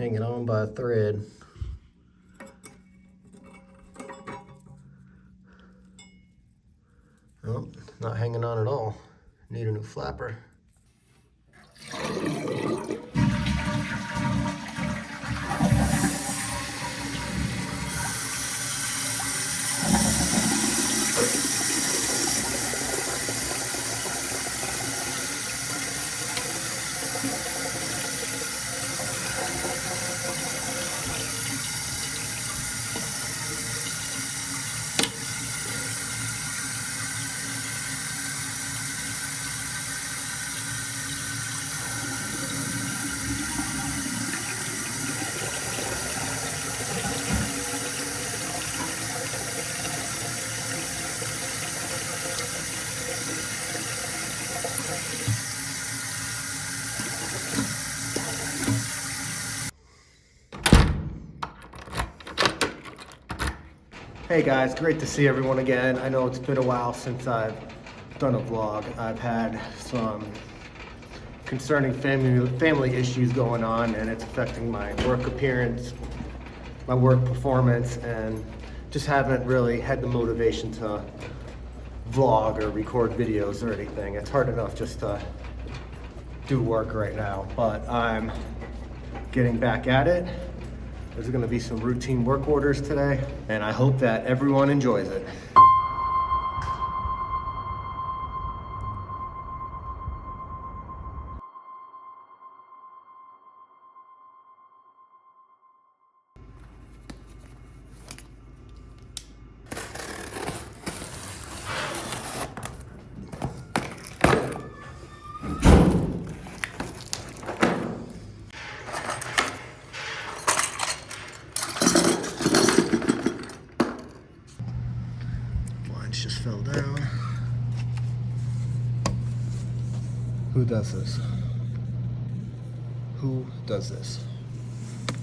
hanging on by a thread. Oh, not hanging on at all. Need a new flapper. Hey guys, great to see everyone again. I know it's been a while since I've done a vlog. I've had some concerning family issues going on, and it's affecting my work appearance, my work performance, and just haven't really had the motivation to vlog or record videos or anything. It's hard enough just to do work right now, but I'm getting back at it. There's gonna be some routine work orders today, and I hope that everyone enjoys it. Blinds just fell down. Who does this? Who does this?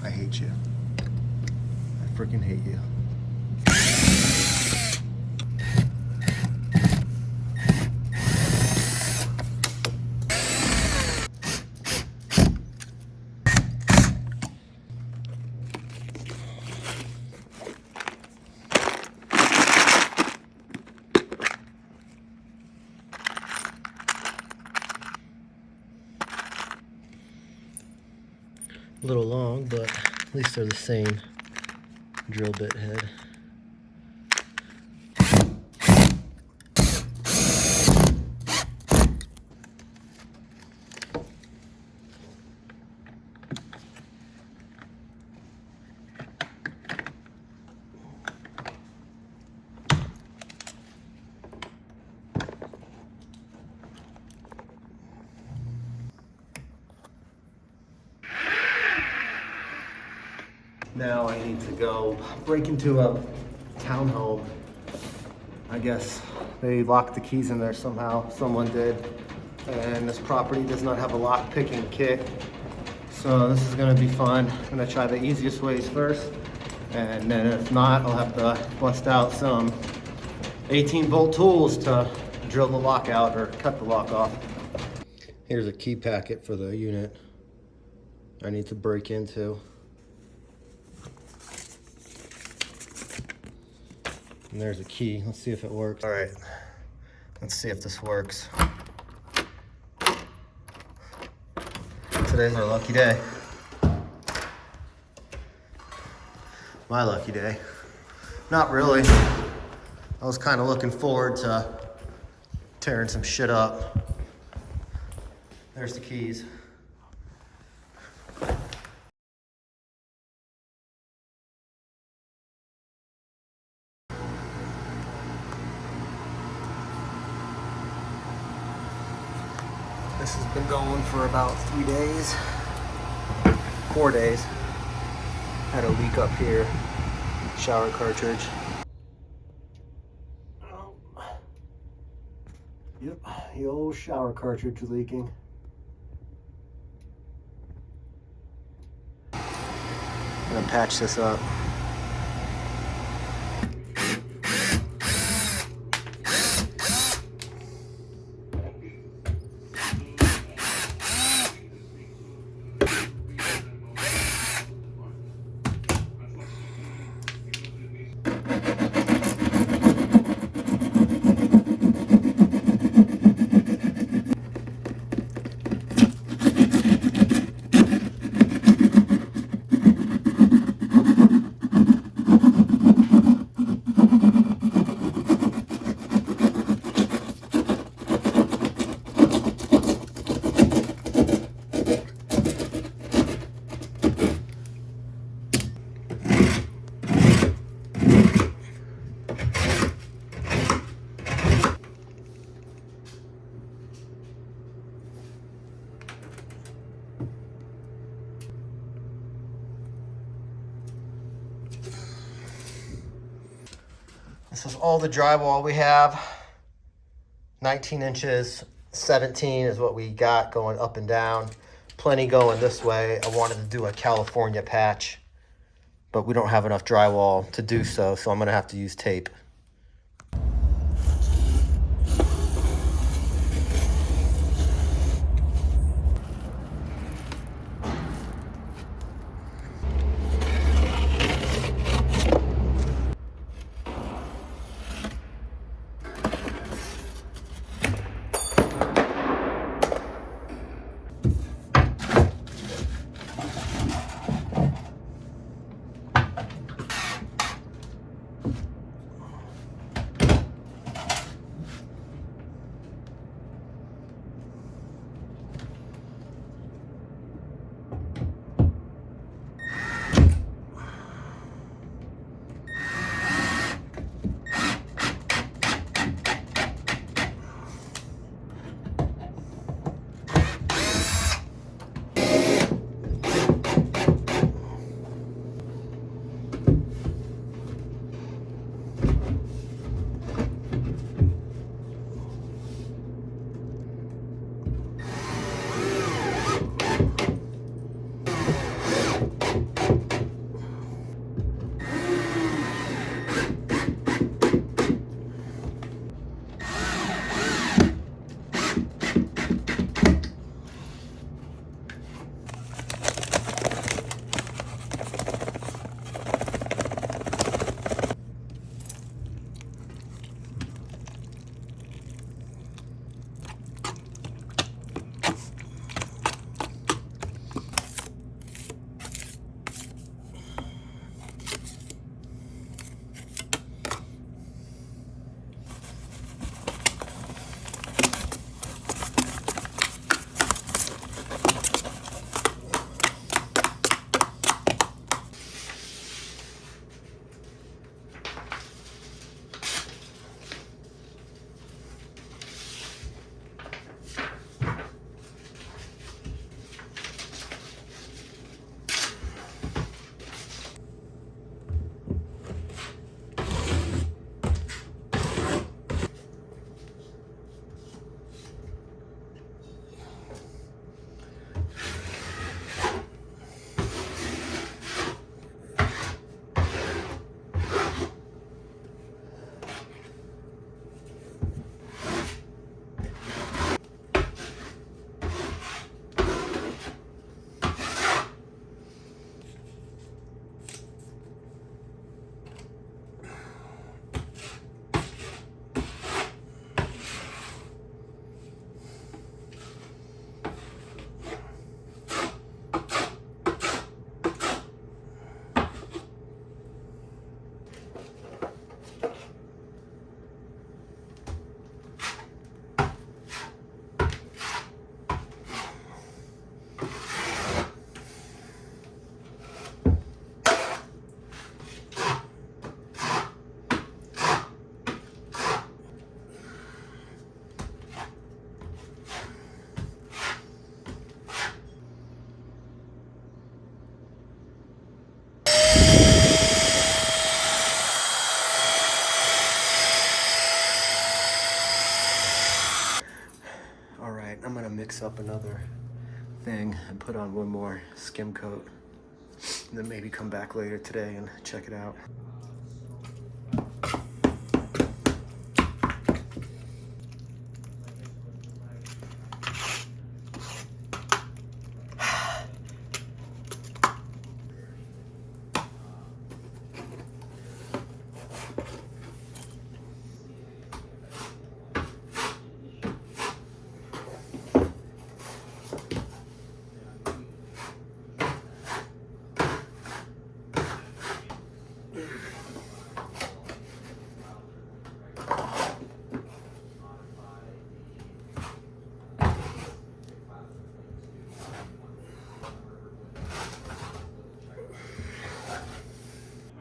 I hate you. I freaking hate you. A little long, but at least they're the same drill bit head. Now I need to go break into a townhome. I guess they locked the keys in there somehow, someone did. And this property does not have a lock picking kit. So this is gonna be fun. I'm gonna try the easiest ways first. And then if not, I'll have to bust out some 18-volt tools to drill the lock out or cut the lock off. Here's a key packet for the unit I need to break into. And there's a key. Let's see if it works. All right, let's see if this works. Today's our lucky day. My lucky day. Not really. I was kind of looking forward to tearing some shit up. There's the keys. This has been going for about 3 days, 4 days. Had a leak up here, shower cartridge. Oh. Yep, the old shower cartridge leaking. I'm gonna patch this up. This is all the drywall we have. 19 inches, 17 is what we got going up and down. Plenty going this way. I wanted to do a California patch, but we don't have enough drywall to do so, so I'm gonna have to use tape. I'm gonna mix up another thing and put on one more skim coat, and then maybe come back later today and check it out.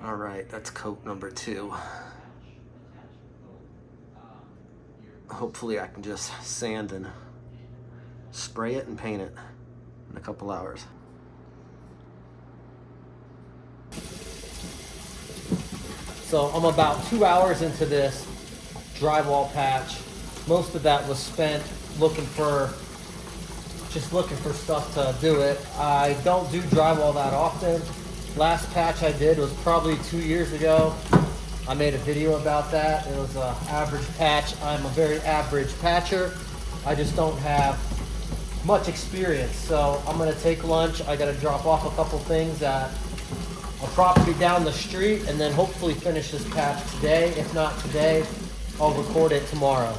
All right, that's coat number 2. Hopefully I can just sand and spray it and paint it in a couple hours. So I'm about 2 hours into this drywall patch. Most of that was spent just looking for stuff to do it. I don't do drywall that often. Last patch I did was probably 2 years ago. I made a video about that. It was an average patch. I'm a very average patcher. I just don't have much experience. So I'm gonna take lunch. I gotta drop off a couple things at a property down the street and then hopefully finish this patch today. If not today, I'll record it tomorrow.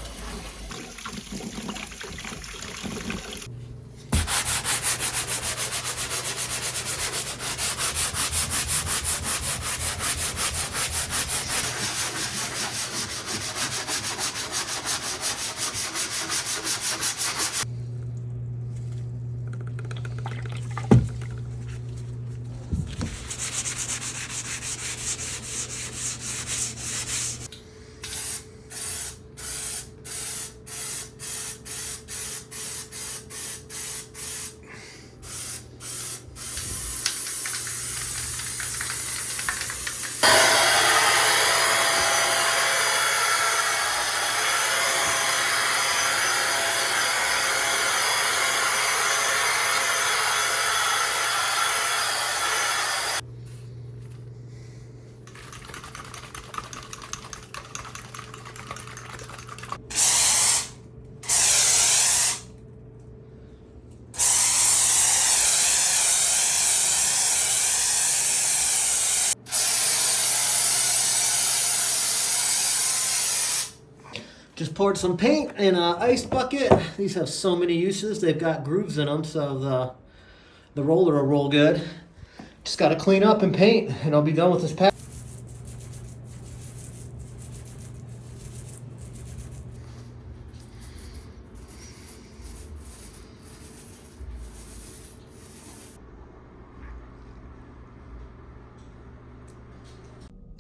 Just poured some paint in an ice bucket. These have so many uses. They've got grooves in them, so the roller will roll good. Just got to clean up and paint, and I'll be done with this patch.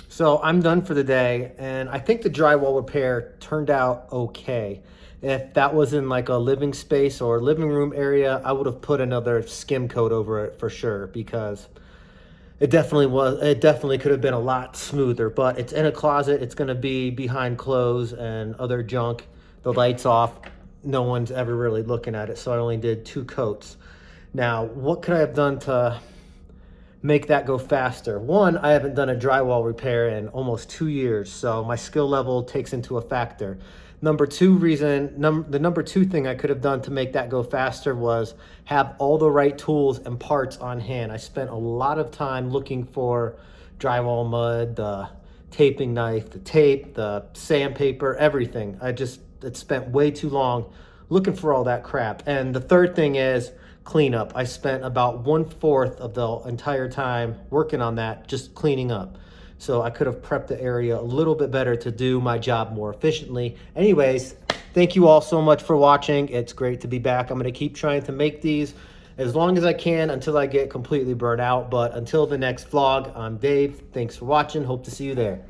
So I'm done for the day, and I think the drywall repair turned out okay. If that was in like a living space or living room area, I would have put another skim coat over it for sure, because it definitely could have been a lot smoother. But it's in a closet, it's gonna be behind clothes and other junk. The light's off, no one's ever really looking at it, so I only did 2 coats. Now, what could I have done to make that go faster? One, I haven't done a drywall repair in almost 2 years, so my skill level takes into a factor. The number two thing I could have done to make that go faster was have all the right tools and parts on hand. I spent a lot of time looking for drywall mud, the taping knife, the tape, the sandpaper, everything. It spent way too long looking for all that crap. And the third thing is cleanup. I spent about 1/4 of the entire time working on that, just cleaning up. So I could have prepped the area a little bit better to do my job more efficiently. Anyways, thank you all so much for watching. It's great to be back. I'm gonna keep trying to make these as long as I can until I get completely burnt out. But until the next vlog, I'm Dave. Thanks for watching. Hope to see you there.